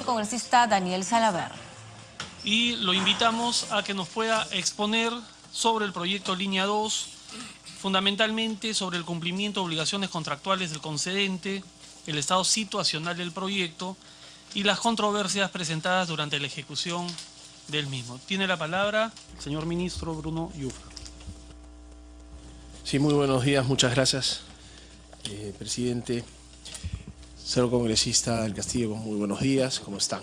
congresista Daniel Salaverry. Y lo invitamos a que nos pueda exponer sobre el proyecto Línea 2, fundamentalmente sobre el cumplimiento de obligaciones contractuales del concedente, el estado situacional del proyecto y las controversias presentadas durante la ejecución del mismo. Tiene la palabra el señor ministro Bruno Yuffa. Sí, muy buenos días, muchas gracias, presidente. Señor congresista del Castillo, muy buenos días, ¿cómo están?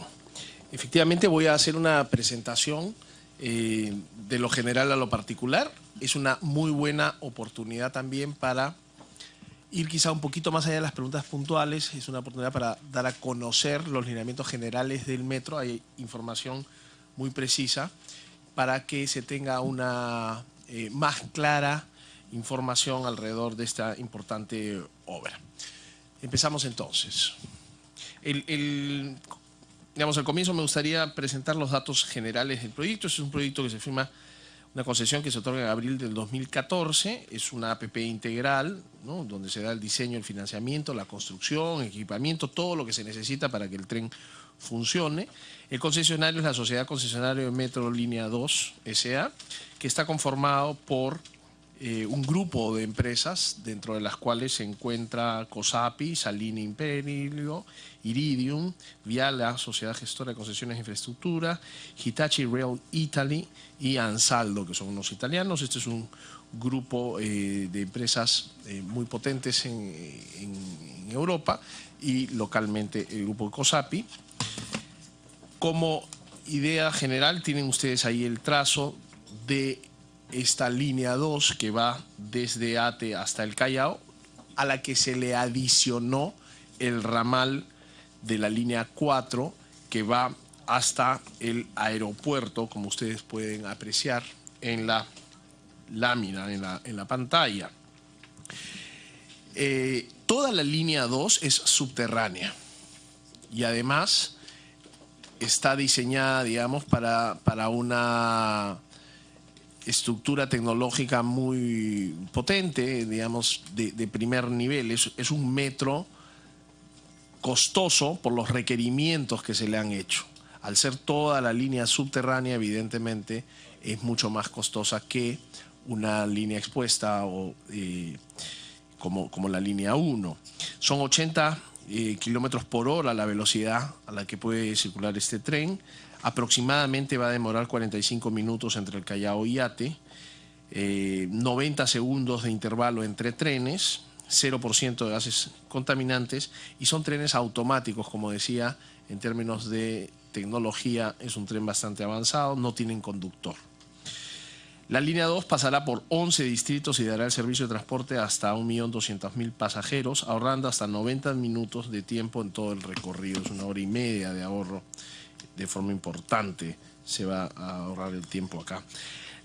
Efectivamente voy a hacer una presentación de lo general a lo particular. Es una muy buena oportunidad también para ir quizá un poquito más allá de las preguntas puntuales. Es una oportunidad para dar a conocer los lineamientos generales del metro. Hay información muy precisa para que se tenga una más clara información alrededor de esta importante obra. Empezamos entonces. Al comienzo me gustaría presentar los datos generales del proyecto. Este es un proyecto que se firma, una concesión que se otorga en abril del 2014. Es una APP integral, ¿no?, donde se da el diseño, el financiamiento, la construcción, equipamiento, todo lo que se necesita para que el tren funcione. El concesionario es la Sociedad Concesionaria de Metro Línea 2 S.A., que está conformado por un grupo de empresas, dentro de las cuales se encuentra COSAPI, Salini Imperio, Iridium, Viala, Sociedad Gestora de Concesiones de Infraestructura, Hitachi Rail Italy y Ansaldo, que son unos italianos. Este es un grupo de empresas muy potentes en Europa, y localmente el grupo COSAPI. Como idea general tienen ustedes ahí el trazo de esta línea 2 que va desde Ate hasta el Callao, a la que se le adicionó el ramal de la línea 4 que va hasta el aeropuerto, como ustedes pueden apreciar en la lámina, en la pantalla. Toda la línea 2 es subterránea y además está diseñada, digamos, para una estructura tecnológica muy potente, digamos, de primer nivel. Es un metro costoso por los requerimientos que se le han hecho. Al ser toda la línea subterránea, evidentemente es mucho más costosa que una línea expuesta o como la línea 1. Son 80 kilómetros por hora la velocidad a la que puede circular este tren. Aproximadamente va a demorar 45 minutos entre el Callao y Ate, 90 segundos de intervalo entre trenes, 0% de gases contaminantes, y son trenes automáticos, como decía. En términos de tecnología es un tren bastante avanzado, no tienen conductor. La línea 2 pasará por 11 distritos y dará el servicio de transporte hasta 1.200.000 pasajeros, ahorrando hasta 90 minutos de tiempo en todo el recorrido. Es 1 hora y media de ahorro. De forma importante se va a ahorrar el tiempo acá.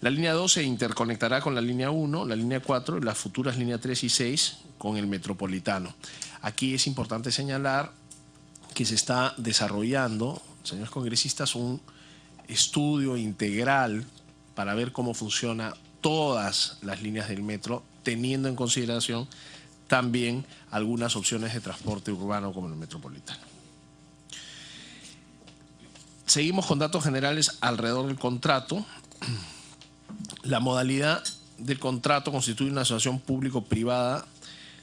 La línea 2 se interconectará con la línea 1, la línea 4 y las futuras líneas 3 y 6 con el metropolitano. Aquí es importante señalar que se está desarrollando, señores congresistas, un estudio integral para ver cómo funciona todas las líneas del metro, teniendo en consideración también algunas opciones de transporte urbano como el metropolitano. Seguimos con datos generales alrededor del contrato. La modalidad del contrato constituye una asociación público-privada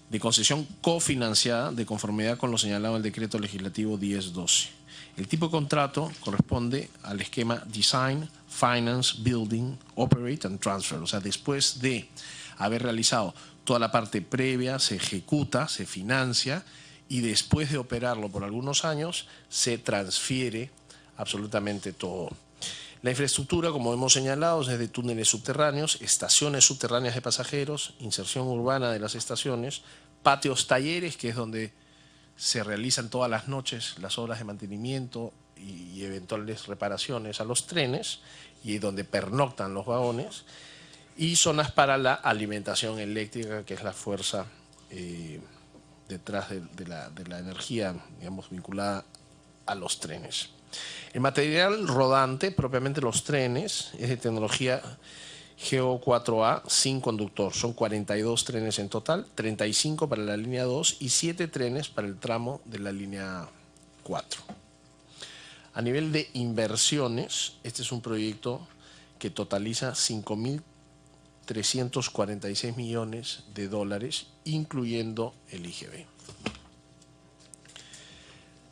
de concesión cofinanciada de conformidad con lo señalado en el decreto legislativo 1012. El tipo de contrato corresponde al esquema Design, Finance, Building, Operate and Transfer. O sea, después de haber realizado toda la parte previa, se ejecuta, se financia, y después de operarlo por algunos años, se transfiere absolutamente todo. La infraestructura, como hemos señalado, es desde túneles subterráneos, estaciones subterráneas de pasajeros, inserción urbana de las estaciones, patios talleres, que es donde se realizan todas las noches las obras de mantenimiento y eventuales reparaciones a los trenes, y donde pernoctan los vagones, y zonas para la alimentación eléctrica, que es la fuerza detrás de la energía, digamos, vinculada a los trenes. El material rodante, propiamente los trenes, es de tecnología GO4A sin conductor. Son 42 trenes en total, 35 para la línea 2 y 7 trenes para el tramo de la línea 4. A nivel de inversiones, este es un proyecto que totaliza 5.346 millones de dólares, incluyendo el IGB.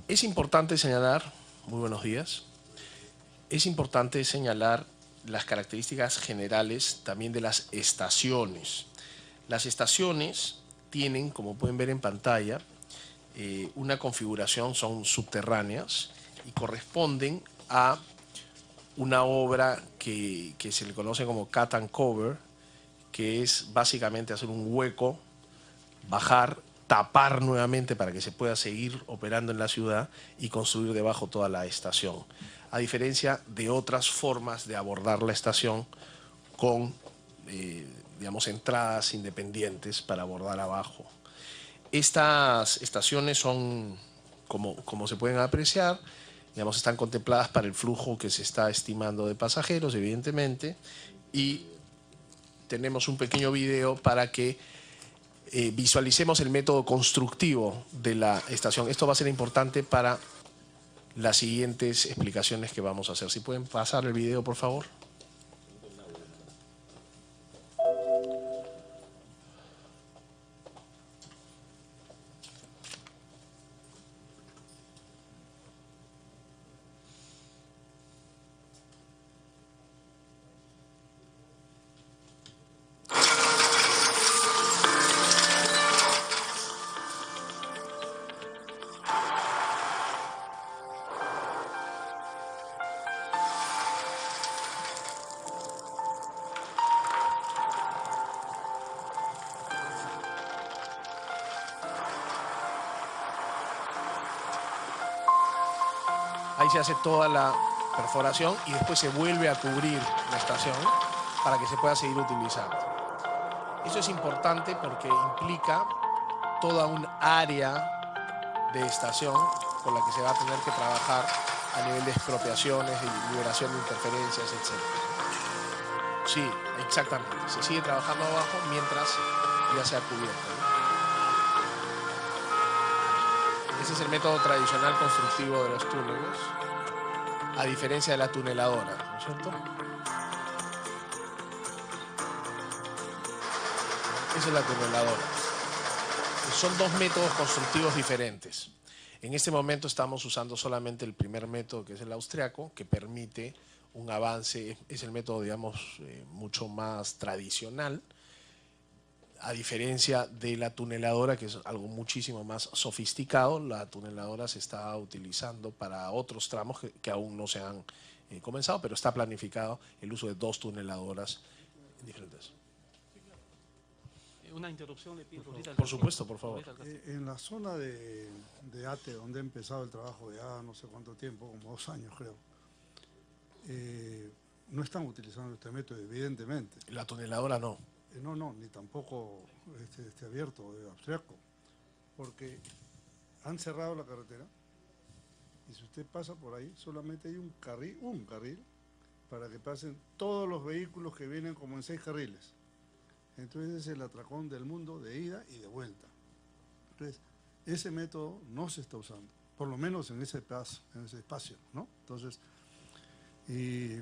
Es importante señalar, muy buenos días, es importante señalar las características generales también de las estaciones. Las estaciones tienen, como pueden ver en pantalla, una configuración, son subterráneas y corresponden a una obra que se le conoce como cut and cover, que es básicamente hacer un hueco, bajar, tapar nuevamente para que se pueda seguir operando en la ciudad y construir debajo toda la estación. A diferencia de otras formas de abordar la estación con, digamos, entradas independientes para abordar abajo. Estas estaciones son, como se pueden apreciar, digamos, están contempladas para el flujo que se está estimando de pasajeros, evidentemente, y tenemos un pequeño video para que visualicemos el método constructivo de la estación. Esto va a ser importante para las siguientes explicaciones que vamos a hacer. Si pueden pasar el video, por favor. Ahí se hace toda la perforación y después se vuelve a cubrir la estación para que se pueda seguir utilizando. Eso es importante porque implica toda un área de estación con la que se va a tener que trabajar a nivel de expropiaciones, de liberación de interferencias, etc. Sí, exactamente. Se sigue trabajando abajo mientras ya se ha cubierto, ¿no? Ese es el método tradicional constructivo de los túneles, a diferencia de la tuneladora, ¿no es cierto? Esa es la tuneladora. Son dos métodos constructivos diferentes. En este momento estamos usando solamente el primer método, que es el austriaco, que permite un avance, es el método, digamos, mucho más tradicional, a diferencia de la tuneladora, que es algo muchísimo más sofisticado. La tuneladora se está utilizando para otros tramos que aún no se han comenzado, pero está planificado el uso de dos tuneladoras diferentes. Una interrupción le pido. Por supuesto, por favor. En la zona de ATE, donde he empezado el trabajo ya no sé cuánto tiempo, como 2 años creo, no están utilizando este método, evidentemente. La tuneladora no. No, ni tampoco este abierto de austriaco, porque han cerrado la carretera y si usted pasa por ahí solamente hay un carril para que pasen todos los vehículos que vienen como en 6 carriles. Entonces es el atracón del mundo de ida y de vuelta. Entonces ese método no se está usando, por lo menos en ese espacio, ¿no? Entonces, y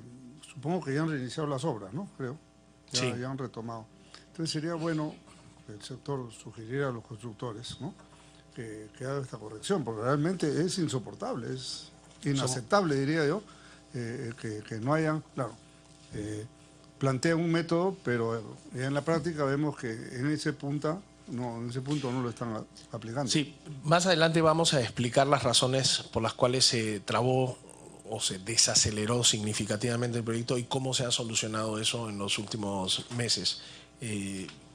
supongo que ya han reiniciado las obras, ¿no? Creo. Ya, Sí. ya han retomado. Entonces sería bueno que el sector sugiriera a los constructores, ¿no?, que haga esta corrección, porque realmente es insoportable, es inaceptable, diría yo, que no hayan, claro, plantean un método, pero ya en la práctica vemos que en ese punto no lo están aplicando. Sí, más adelante vamos a explicar las razones por las cuales se trabó o se desaceleró significativamente el proyecto y cómo se ha solucionado eso en los últimos meses.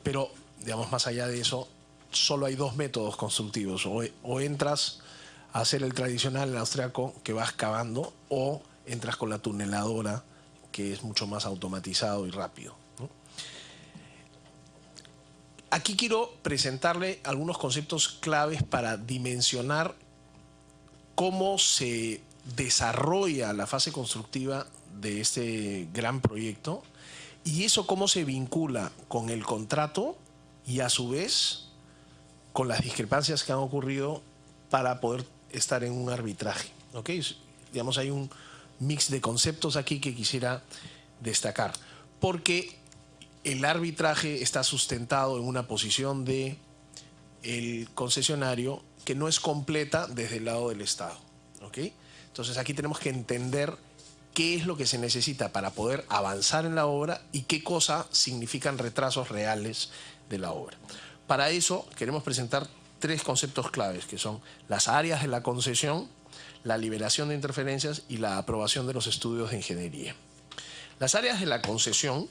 Pero, digamos, más allá de eso, solo hay dos métodos constructivos. O entras a hacer el tradicional, el austriaco, que vas cavando, o entras con la tuneladora, que es mucho más automatizado y rápido, ¿no? Aquí quiero presentarle algunos conceptos claves para dimensionar cómo se desarrolla la fase constructiva de este gran proyecto y eso cómo se vincula con el contrato y a su vez con las discrepancias que han ocurrido para poder estar en un arbitraje, ¿ok? digamos, hay un mix de conceptos aquí que quisiera destacar. Porque el arbitraje está sustentado en una posición de el concesionario que no es completa desde el lado del Estado. ¿Ok? Entonces aquí tenemos que entender qué es lo que se necesita para poder avanzar en la obra y qué cosa significan retrasos reales de la obra. Para eso queremos presentar tres conceptos claves, que son las áreas de la concesión, la liberación de interferencias y la aprobación de los estudios de ingeniería. Las áreas de la concesión,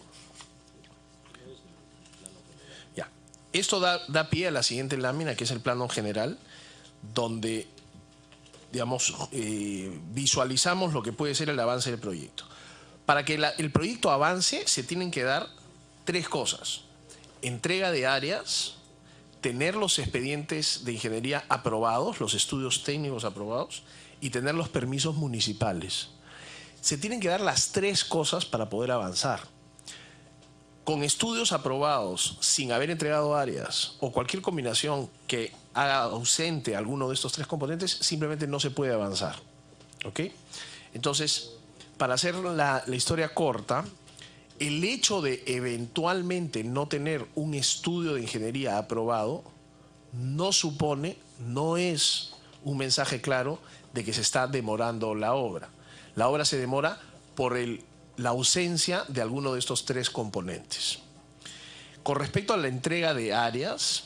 ya, esto da pie a la siguiente lámina, que es el plano general, donde, digamos, visualizamos lo que puede ser el avance del proyecto. Para que el proyecto avance se tienen que dar tres cosas: entrega de áreas, tener los expedientes de ingeniería aprobados, los estudios técnicos aprobados, y tener los permisos municipales. Se tienen que dar las tres cosas para poder avanzar. Con estudios aprobados, sin haber entregado áreas, o cualquier combinación que haga ausente alguno de estos tres componentes, simplemente no se puede avanzar. ¿Ok? Entonces, para hacer la historia corta, el hecho de eventualmente no tener un estudio de ingeniería aprobado no supone, no es un mensaje claro de que se está demorando la obra. La obra se demora por la ausencia de alguno de estos tres componentes. Con respecto a la entrega de áreas,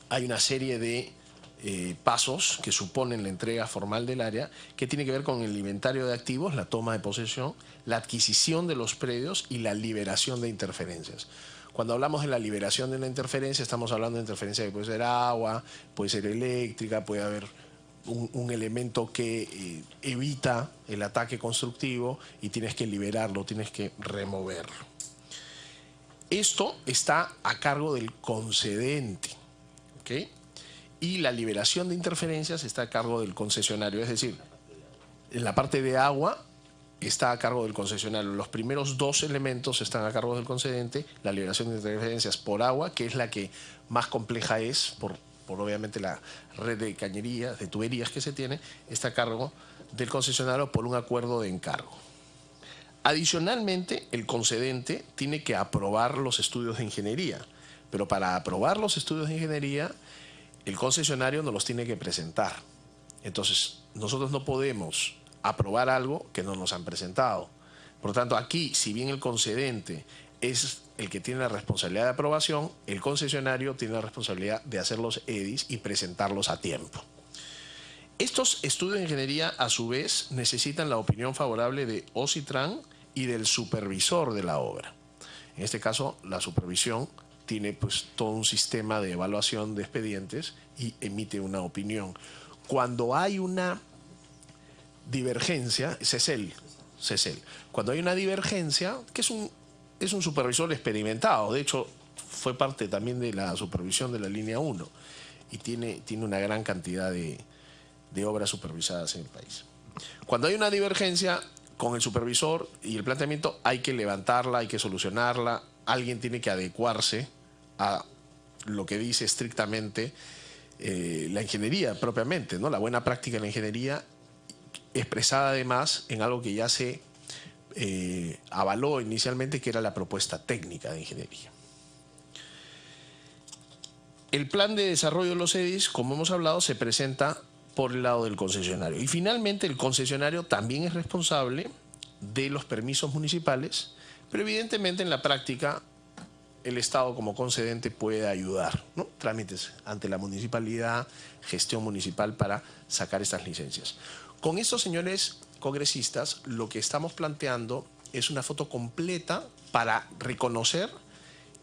hay una serie de pasos que suponen la entrega formal del área, que tiene que ver con el inventario de activos, la toma de posesión, la adquisición de los predios y la liberación de interferencias. Cuando hablamos de la liberación de una interferencia, estamos hablando de interferencia que puede ser agua, puede ser eléctrica, puede haber un elemento que evita el ataque constructivo y tienes que liberarlo, tienes que removerlo. Esto está a cargo del concedente, ¿ok? Y la liberación de interferencias está a cargo del concesionario. Es decir, en la parte de agua está a cargo del concesionario. Los primeros dos elementos están a cargo del concedente. La liberación de interferencias por agua, que es la que más compleja es, por obviamente la red de cañerías, de tuberías que se tiene, está a cargo del concesionario por un acuerdo de encargo. Adicionalmente, el concedente tiene que aprobar los estudios de ingeniería, pero para aprobar los estudios de ingeniería, el concesionario nos los tiene que presentar. Entonces, nosotros no podemos aprobar algo que no nos han presentado. Por lo tanto, aquí, si bien el concedente es el que tiene la responsabilidad de aprobación, el concesionario tiene la responsabilidad de hacer los EDIs y presentarlos a tiempo. Estos estudios de ingeniería, a su vez, necesitan la opinión favorable de OSITRAN y del supervisor de la obra. En este caso, la supervisión tiene pues todo un sistema de evaluación de expedientes y emite una opinión. Cuando hay una divergencia, CECEL. Cuando hay una divergencia, que es un supervisor experimentado, de hecho fue parte también de la supervisión de la línea 1 y tiene una gran cantidad de obras supervisadas en el país. Cuando hay una divergencia con el supervisor y el planteamiento, hay que levantarla, hay que solucionarla, alguien tiene que adecuarse a lo que dice estrictamente la ingeniería propiamente, ¿no? La buena práctica en la ingeniería, expresada además en algo que ya se avaló inicialmente, que era la propuesta técnica de ingeniería. El plan de desarrollo de los EDIs, como hemos hablado, se presenta por el lado del concesionario. Y finalmente el concesionario también es responsable de los permisos municipales, pero evidentemente en la práctica el Estado como concedente puede ayudar, ¿no? Trámites ante la municipalidad, gestión municipal para sacar estas licencias. Con estos señores congresistas, lo que estamos planteando es una foto completa para reconocer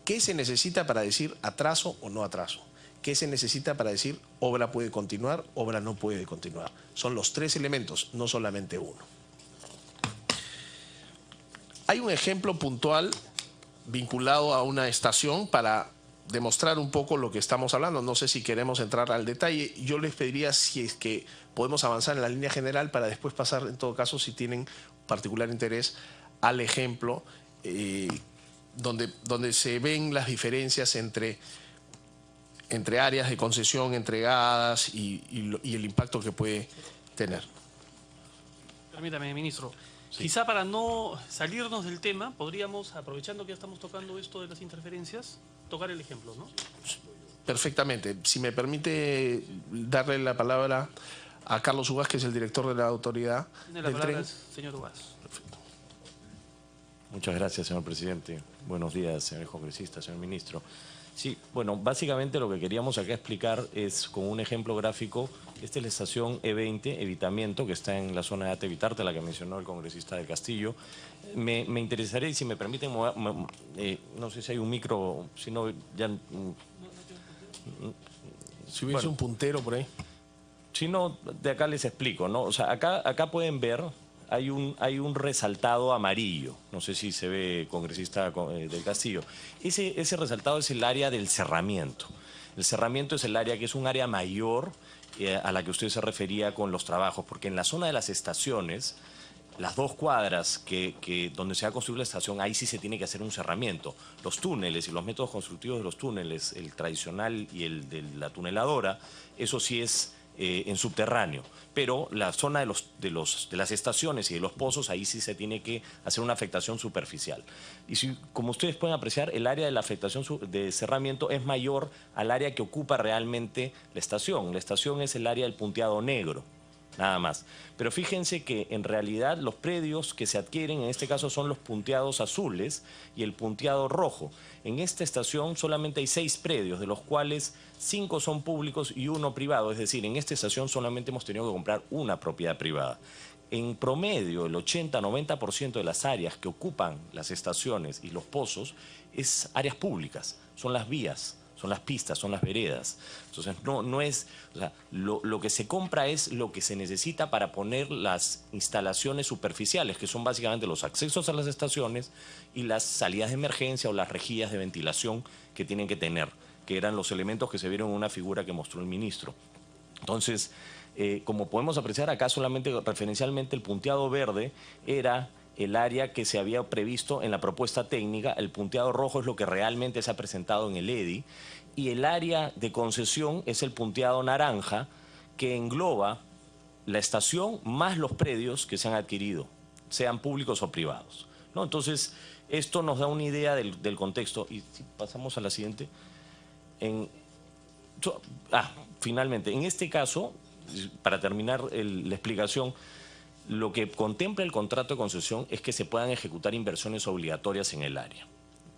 qué se necesita para decir atraso o no atraso. ¿Qué se necesita para decir obra puede continuar, obra no puede continuar? Son los tres elementos, no solamente uno. Hay un ejemplo puntual vinculado a una estación para demostrar un poco lo que estamos hablando. No sé si queremos entrar al detalle. Yo les pediría si es que podemos avanzar en la línea general para después pasar, en todo caso, si tienen particular interés, al ejemplo donde se ven las diferencias entre áreas de concesión entregadas y el impacto que puede tener. Permítame, ministro. Sí. Quizá para no salirnos del tema, podríamos, aprovechando que ya estamos tocando esto de las interferencias, tocar el ejemplo, ¿no? Perfectamente. Si me permite darle la palabra a Carlos Ugaz, que es el director de la autoridad Tiene la del palabra tren. el señor Ugaz. Muchas gracias, señor presidente. Buenos días, señores congresistas, señor ministro. Sí, bueno, básicamente lo que queríamos acá explicar es con un ejemplo gráfico. Esta es la estación E20, Evitamiento, que está en la zona de Ate Vitarte, la que mencionó el congresista del Castillo. Me interesaría, y si me permiten, no sé si hay un micro, si no, ya... Si hubiese Bueno. un puntero por ahí. Si no, de acá les explico, ¿no? O sea, acá pueden ver, hay un resaltado amarillo. No sé si se ve, congresista del Castillo. Ese resaltado es el área del cerramiento. El cerramiento es el área que es un área mayor a la que usted se refería con los trabajos, porque en la zona de las estaciones, las 2 cuadras donde se va a construir la estación, ahí sí se tiene que hacer un cerramiento. Los túneles y los métodos constructivos de los túneles, el tradicional y el de la tuneladora, eso sí es en subterráneo. Pero la zona de las estaciones y de los pozos, ahí sí se tiene que hacer una afectación superficial. Y como ustedes pueden apreciar, el área de la afectación de cerramiento es mayor al área que ocupa realmente la estación. La estación es el área del punteado negro. Nada más. Pero fíjense que en realidad los predios que se adquieren en este caso son los punteados azules y el punteado rojo. En esta estación solamente hay 6 predios, de los cuales 5 son públicos y 1 privado. Es decir, en esta estación solamente hemos tenido que comprar una propiedad privada. En promedio, el 80-90% de las áreas que ocupan las estaciones y los pozos es áreas públicas, son las vías. Son las pistas, son las veredas. Entonces, no es... O sea, lo que se compra es lo que se necesita para poner las instalaciones superficiales, que son básicamente los accesos a las estaciones y las salidas de emergencia o las rejillas de ventilación que tienen que tener, que eran los elementos que se vieron en una figura que mostró el ministro. Entonces, como podemos apreciar acá, solamente referencialmente el punteado verde era el área que se había previsto en la propuesta técnica. El punteado rojo es lo que realmente se ha presentado en el EDI, y el área de concesión es el punteado naranja, que engloba la estación más los predios que se han adquirido, sean públicos o privados, ¿no? Entonces, esto nos da una idea del contexto. Y si pasamos a la siguiente. Finalmente, en este caso, para terminar la explicación, lo que contempla el contrato de concesión es que se puedan ejecutar inversiones obligatorias en el área.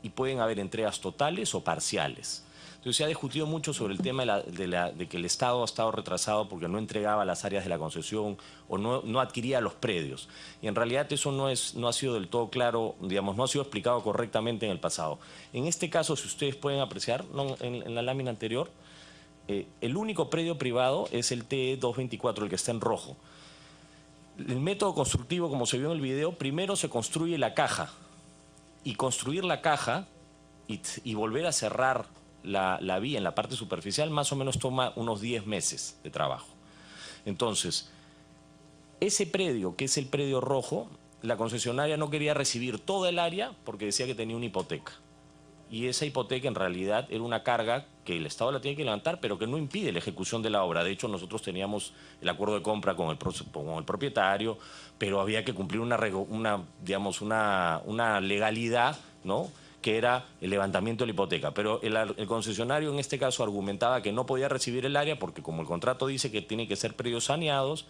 Y pueden haber entregas totales o parciales. Entonces se ha discutido mucho sobre el tema de que el Estado ha estado retrasado porque no entregaba las áreas de la concesión o no adquiría los predios. Y en realidad eso no ha sido del todo claro, digamos, no ha sido explicado correctamente en el pasado. En este caso, si ustedes pueden apreciar, en la lámina anterior, el único predio privado es el TE 224, el que está en rojo. El método constructivo, como se vio en el video, primero se construye la caja, y construir la caja y volver a cerrar la vía en la parte superficial más o menos toma unos 10 meses de trabajo. Entonces, ese predio, que es el predio rojo, la concesionaria no quería recibir toda el área porque decía que tenía una hipoteca. Y esa hipoteca en realidad era una carga que el Estado la tiene que levantar, pero que no impide la ejecución de la obra. De hecho, nosotros teníamos el acuerdo de compra con el propietario, pero había que cumplir una legalidad, ¿no?, que era el levantamiento de la hipoteca. Pero el concesionario en este caso argumentaba que no podía recibir el área porque, como el contrato dice que tiene que ser predios saneados,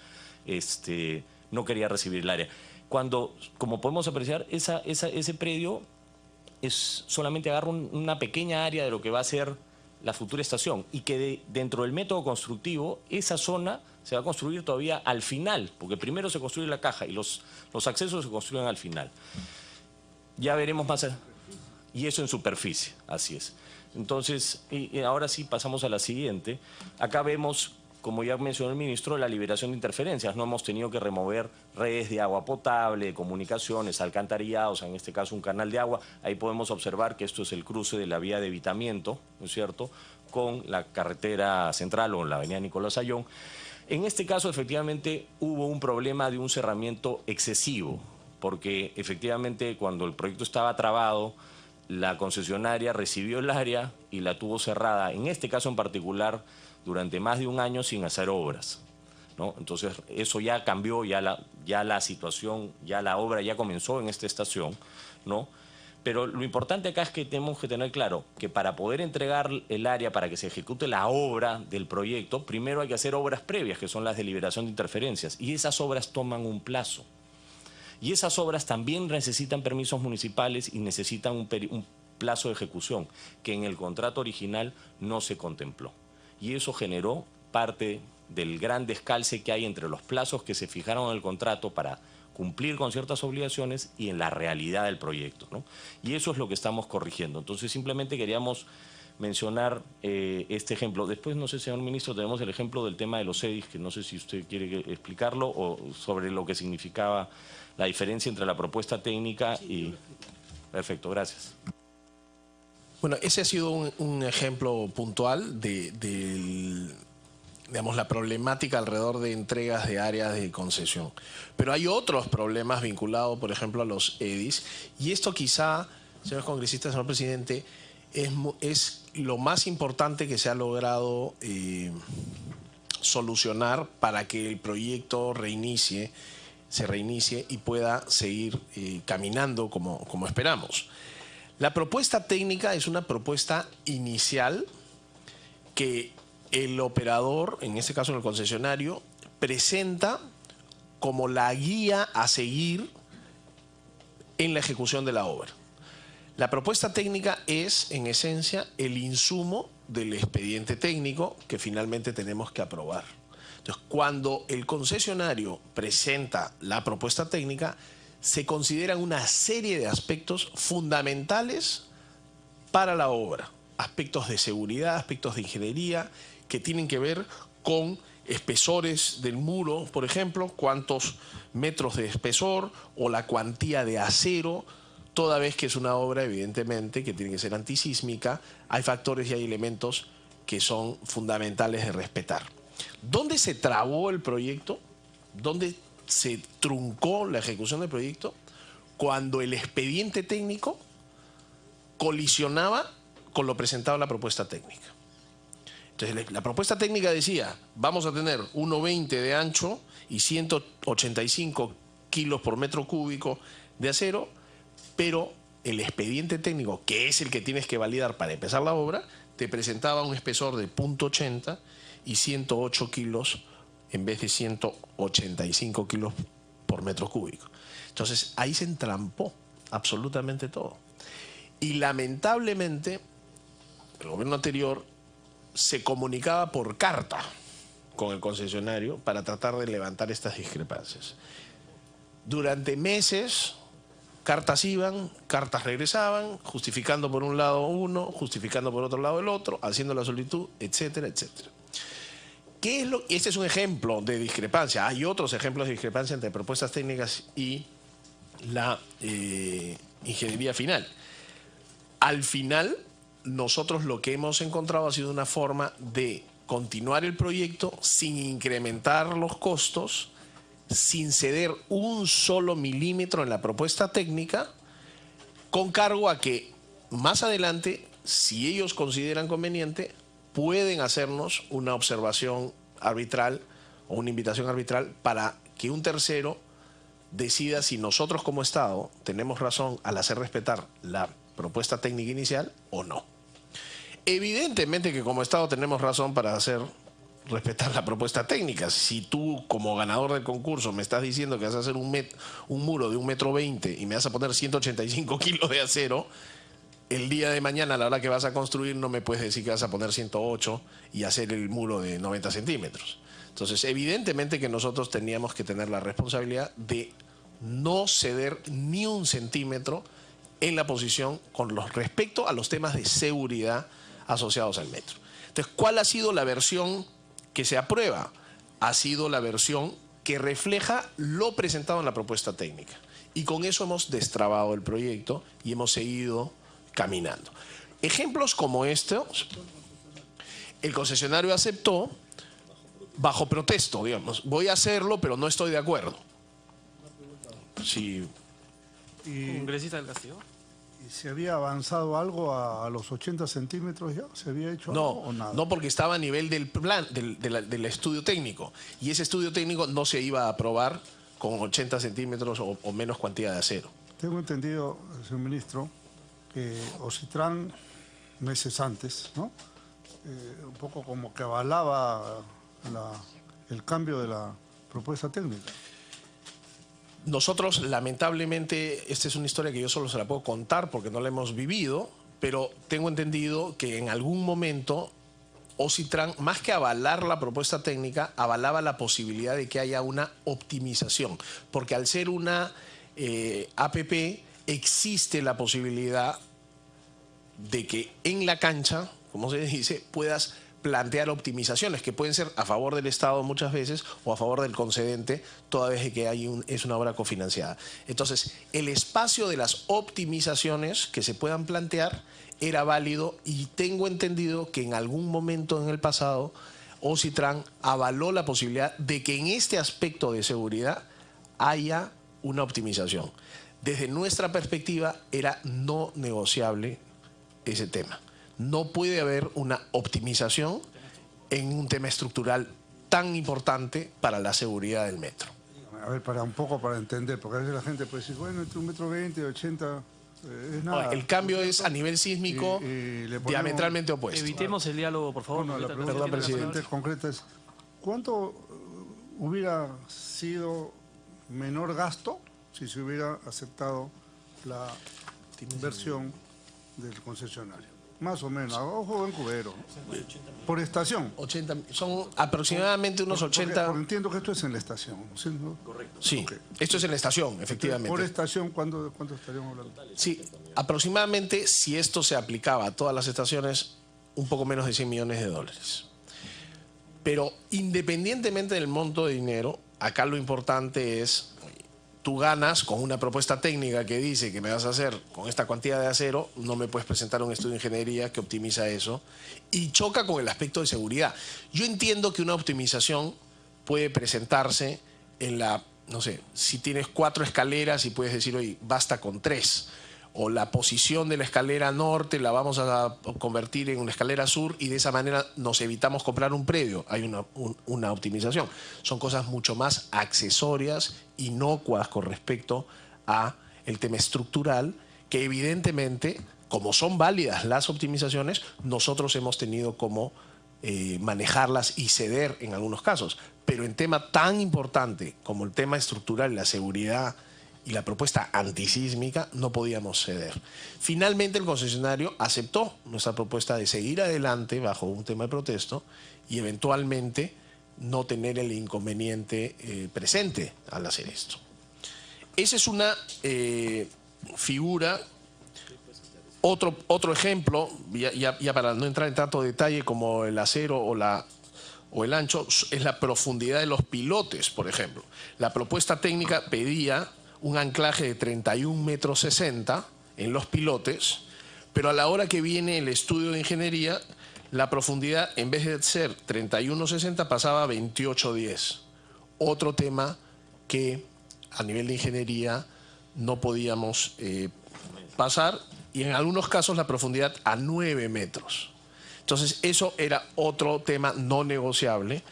no quería recibir el área. Cuando, como podemos apreciar, ese predio solamente agarra una pequeña área de lo que va a ser la futura estación, y que dentro del método constructivo esa zona se va a construir todavía al final, porque primero se construye la caja y los accesos se construyen al final. Ya veremos más. Y eso en superficie, así es. Entonces, y ahora sí pasamos a la siguiente. Acá vemos, como ya mencionó el ministro, la liberación de interferencias. No hemos tenido que remover redes de agua potable, de comunicaciones, alcantarillados, en este caso un canal de agua. Ahí podemos observar que esto es el cruce de la vía de Evitamiento, ¿no es cierto?, con la carretera central o la avenida Nicolás Ayllón. En este caso, efectivamente, hubo un problema de un cerramiento excesivo, porque efectivamente cuando el proyecto estaba trabado, la concesionaria recibió el área y la tuvo cerrada, en este caso en particular, durante más de un año sin hacer obras, ¿no? Entonces eso ya cambió, ya la situación, ya la obra ya comenzó en esta estación, ¿no? Pero lo importante acá es que tenemos que tener claro que para poder entregar el área, para que se ejecute la obra del proyecto, primero hay que hacer obras previas, que son las de liberación de interferencias, y esas obras toman un plazo. Y esas obras también necesitan permisos municipales y necesitan un plazo de ejecución, que en el contrato original no se contempló. Y eso generó parte del gran descalce que hay entre los plazos que se fijaron en el contrato para cumplir con ciertas obligaciones y en la realidad del proyecto, ¿no? Y eso es lo que estamos corrigiendo. Entonces, simplemente queríamos mencionar este ejemplo. Después, no sé, señor ministro, tenemos el ejemplo del tema de los EDIs, que no sé si usted quiere explicarlo, o sobre lo que significaba la diferencia entre la propuesta técnica y... Perfecto, gracias. Bueno, ese ha sido un ejemplo puntual de digamos, la problemática alrededor de entregas de áreas de concesión. Pero hay otros problemas vinculados, por ejemplo, a los EDIs. Y esto quizá, señores congresistas, señor presidente, es lo más importante que se ha logrado solucionar para que el proyecto se reinicie y pueda seguir caminando como esperamos. La propuesta técnica es una propuesta inicial que el operador, en este caso el concesionario, presenta como la guía a seguir en la ejecución de la obra. La propuesta técnica es, en esencia, el insumo del expediente técnico que finalmente tenemos que aprobar. Entonces, cuando el concesionario presenta la propuesta técnica, se consideran una serie de aspectos fundamentales para la obra. Aspectos de seguridad, aspectos de ingeniería, que tienen que ver con espesores del muro, por ejemplo, cuántos metros de espesor o la cuantía de acero, toda vez que es una obra, evidentemente, que tiene que ser antisísmica, hay factores y hay elementos que son fundamentales de respetar. ¿Dónde se trabó el proyecto? ¿Dónde se truncó la ejecución del proyecto? Cuando el expediente técnico colisionaba con lo presentado en la propuesta técnica. Entonces, la propuesta técnica decía, vamos a tener 1,20 de ancho y 185 kilos por metro cúbico de acero, pero el expediente técnico, que es el que tienes que validar para empezar la obra, te presentaba un espesor de 0,80 y 108 kilos en vez de 185 kilos por metro cúbico. Entonces, ahí se entrampó absolutamente todo. Y lamentablemente, el gobierno anterior se comunicaba por carta con el concesionario para tratar de levantar estas discrepancias. Durante meses, cartas iban, cartas regresaban, justificando por un lado uno, justificando por otro lado el otro, haciendo la solicitud, etcétera, etcétera. Este es un ejemplo de discrepancia. Hay otros ejemplos de discrepancia entre propuestas técnicas y la ingeniería final. Al final, nosotros lo que hemos encontrado ha sido una forma de continuar el proyecto sin incrementar los costos, sin ceder un solo milímetro en la propuesta técnica, con cargo a que más adelante, si ellos consideran conveniente, pueden hacernos una observación arbitral o una invitación arbitral para que un tercero decida si nosotros como Estado tenemos razón al hacer respetar la propuesta técnica inicial o no. Evidentemente que como Estado tenemos razón para hacer respetar la propuesta técnica. Si tú, como ganador del concurso, me estás diciendo que vas a hacer un muro de 1,20 m y me vas a poner 185 kilos de acero, el día de mañana, a la hora que vas a construir, no me puedes decir que vas a poner 108 y hacer el muro de 90 centímetros. Entonces, evidentemente que nosotros teníamos que tener la responsabilidad de no ceder ni un centímetro en la posición con respecto a los temas de seguridad asociados al metro. Entonces, ¿cuál ha sido la versión que se aprueba? Ha sido la versión que refleja lo presentado en la propuesta técnica. Y con eso hemos destrabado el proyecto y hemos seguido caminando. Ejemplos como estos, el concesionario aceptó bajo protesto, digamos. Voy a hacerlo, pero no estoy de acuerdo. Sí. Congresista del Castillo. ¿Y se había avanzado algo a los 80 centímetros ya? ¿Se había hecho algo o nada? No, porque estaba a nivel del plan, del estudio técnico. Y ese estudio técnico no se iba a aprobar con 80 centímetros o menos cantidad de acero. Tengo entendido, señor ministro, que Ocitran, meses antes, ¿no? Un poco como que avalaba el cambio de la propuesta técnica. Nosotros, lamentablemente, esta es una historia que yo solo se la puedo contar porque no la hemos vivido, pero tengo entendido que en algún momento Ocitran, más que avalar la propuesta técnica, avalaba la posibilidad de que haya una optimización, porque al ser una APP existe la posibilidad de que en la cancha, como se dice, puedas plantear optimizaciones que pueden ser a favor del Estado muchas veces o a favor del concedente, toda vez que es una obra cofinanciada. Entonces, el espacio de las optimizaciones que se puedan plantear era válido y tengo entendido que en algún momento en el pasado Ocitran avaló la posibilidad de que en este aspecto de seguridad haya una optimización. Desde nuestra perspectiva era no negociable ese tema. No puede haber una optimización en un tema estructural tan importante para la seguridad del metro. A ver, para entender, porque a veces la gente puede decir, bueno, entre 1,20 m y 80 es nada. El cambio es a nivel sísmico y le ponemos, diametralmente opuesto. Evitemos el diálogo, por favor. Bueno, la pregunta Perdón, presidente. concreta es, ¿cuánto hubiera sido menor gasto si se hubiera aceptado la versión del concesionario? Más o menos, a ojo buen cubero. Por estación. 80, son aproximadamente unos 80... Porque entiendo que esto es en la estación, ¿sí? ¿No? Correcto. Sí, Okay. esto es en la estación, efectivamente. Por estación, ¿cuánto estaríamos hablando? Sí, aproximadamente, si esto se aplicaba a todas las estaciones, un poco menos de 100 millones de dólares. Pero independientemente del monto de dinero, acá lo importante es, tú ganas con una propuesta técnica que dice que me vas a hacer con esta cantidad de acero, no me puedes presentar un estudio de ingeniería que optimiza eso y choca con el aspecto de seguridad. Yo entiendo que una optimización puede presentarse en la, no sé, si tienes 4 escaleras y puedes decir, oye, basta con 3. O la posición de la escalera norte la vamos a convertir en una escalera sur y de esa manera nos evitamos comprar un predio. Hay una optimización. Son cosas mucho más accesorias, inocuas con respecto a el tema estructural, que evidentemente, como son válidas las optimizaciones, nosotros hemos tenido como manejarlas y ceder en algunos casos. Pero en tema tan importante como el tema estructural, la seguridad y la propuesta antisísmica, no podíamos ceder. Finalmente el concesionario aceptó nuestra propuesta de seguir adelante bajo un tema de protesto y eventualmente no tener el inconveniente presente al hacer esto. Esa es una figura. Otro ejemplo, ya para no entrar en tanto detalle como el acero o el ancho, es la profundidad de los pilotes, por ejemplo. La propuesta técnica pedía un anclaje de 31,60 metros en los pilotes, pero a la hora que viene el estudio de ingeniería, la profundidad en vez de ser 31,60 pasaba a 28,10. Otro tema que a nivel de ingeniería no podíamos pasar, y en algunos casos la profundidad a 9 metros. Entonces eso era otro tema no negociable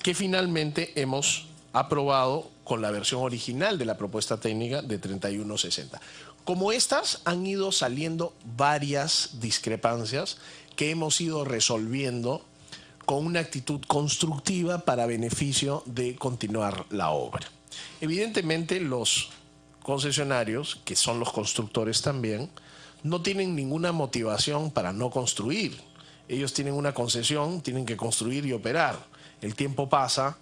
que finalmente hemos aprobado con la versión original de la propuesta técnica de 31,60. Como estas han ido saliendo varias discrepancias que hemos ido resolviendo con una actitud constructiva para beneficio de continuar la obra. Evidentemente los concesionarios, que son los constructores también, no tienen ninguna motivación para no construir. Ellos tienen una concesión, tienen que construir y operar. El tiempo pasa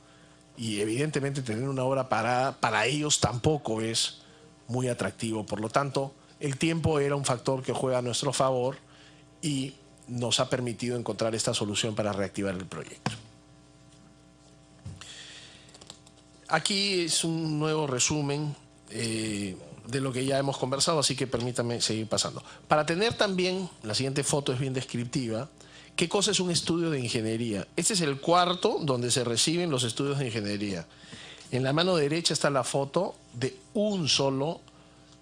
y evidentemente tener una obra parada para ellos tampoco es muy atractivo. Por lo tanto, el tiempo era un factor que juega a nuestro favor y nos ha permitido encontrar esta solución para reactivar el proyecto. Aquí es un nuevo resumen de lo que ya hemos conversado, así que permítame seguir pasando. Para tener también, la siguiente foto es bien descriptiva, ¿qué cosa es un estudio de ingeniería? Este es el cuarto donde se reciben los estudios de ingeniería. En la mano derecha está la foto de un solo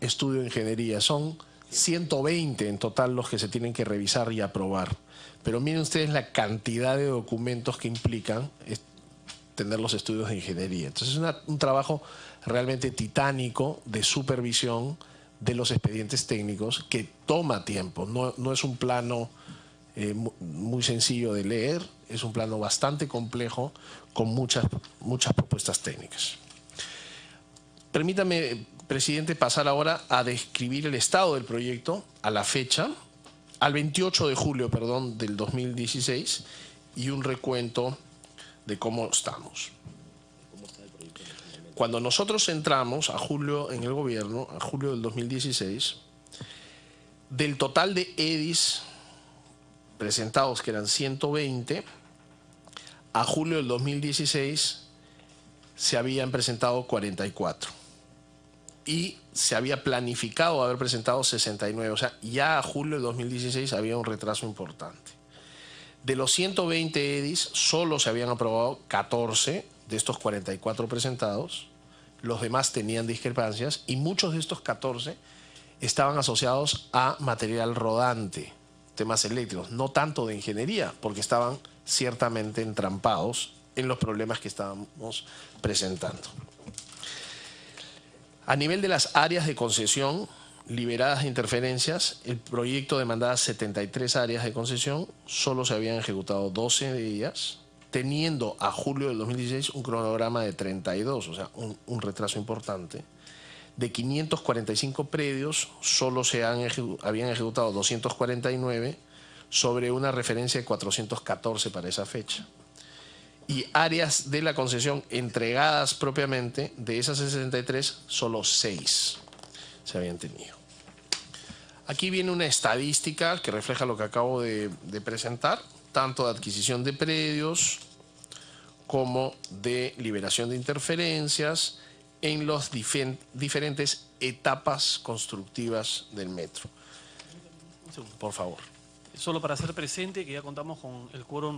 estudio de ingeniería. Son 120 en total los que se tienen que revisar y aprobar. Pero miren ustedes la cantidad de documentos que implican. tener los estudios de ingeniería. Entonces es un trabajo realmente titánico de supervisión de los expedientes técnicos que toma tiempo. No es un plano muy sencillo de leer, es un plano bastante complejo con muchas propuestas técnicas. Permítame, presidente, pasar ahora a describir el estado del proyecto a la fecha, al 28 de julio, perdón, del 2016, y un recuento de cómo estamos. Cuando nosotros entramos a julio en el gobierno, a julio del 2016, del total de EDIs presentados, que eran 120, a julio del 2016 se habían presentado 44 y se había planificado haber presentado 69, o sea, ya a julio del 2016 había un retraso importante. De los 120 EDIs, solo se habían aprobado 14 de estos 44 presentados, los demás tenían discrepancias y muchos de estos 14 estaban asociados a material rodante, temas eléctricos, no tanto de ingeniería, porque estaban ciertamente entrampados en los problemas que estábamos presentando. A nivel de las áreas de concesión liberadas de interferencias, el proyecto demandaba 73 áreas de concesión, solo se habían ejecutado 12 de ellas, teniendo a julio del 2016 un cronograma de 32, o sea, un retraso importante. De 545 predios, solo habían ejecutado 249 sobre una referencia de 414 para esa fecha. Y áreas de la concesión entregadas propiamente, de esas 63, solo 6 se habían tenido. Aquí viene una estadística que refleja lo que acabo de presentar, tanto de adquisición de predios como de liberación de interferencias en las diferentes etapas constructivas del metro. Por favor. Solo para hacer presente que ya contamos con el quórum